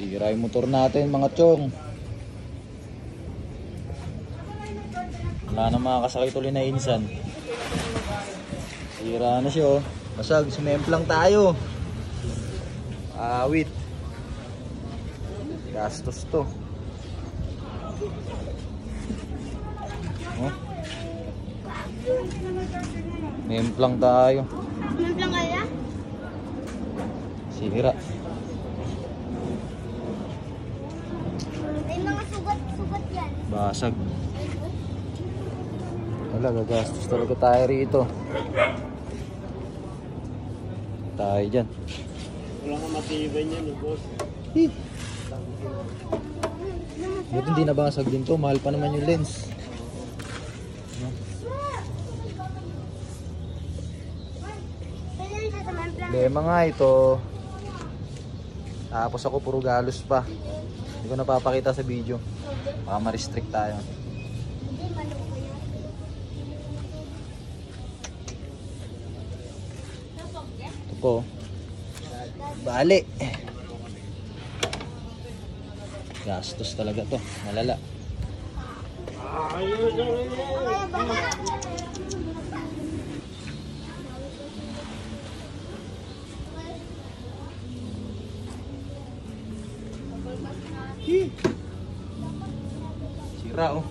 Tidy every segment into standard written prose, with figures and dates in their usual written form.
Sira yung motor natin mga chong. Wala na makakasakay tuloy na insan. Sira na siya oh. Basag, sumemplang tayo. Awit. Gastos to. Oh. Memplang tayo. Memplang kaya? Sira. May mga sugat-sugat yan. Basag. Wala, gagastos talaga tayo rito. Tayo dyan. Wala nga matibay niyan, boss. Buti hindi nabasag din to. Mahal pa naman yung lens. Kailan siya sa memplang? Lema nga ito. Tapos ako puro galos pa. Hindi ko napapakita sa video. Baka ma-restrict tayo. Hindi, manok ko yan. Ito po. Bali. Gastos talaga to. Malala. Ayun, Kaya baka. Sira oh.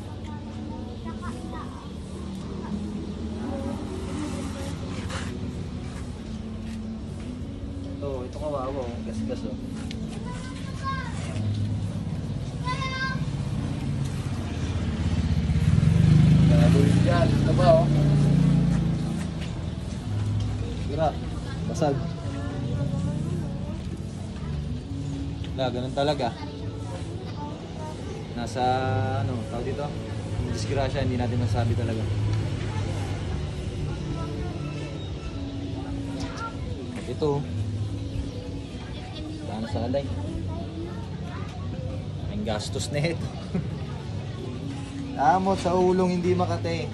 Ito kawawa oh. Gas-gas oh. Gagawin dyan. Ito ba oh. Sira. Basag. Wala, ganun talaga. Nasa ano, tawag dito? Yung disgrasya, hindi natin masabi talaga. Ito. Saan sa alay? Ang gastos na ito. Amot sa ulong hindi makate.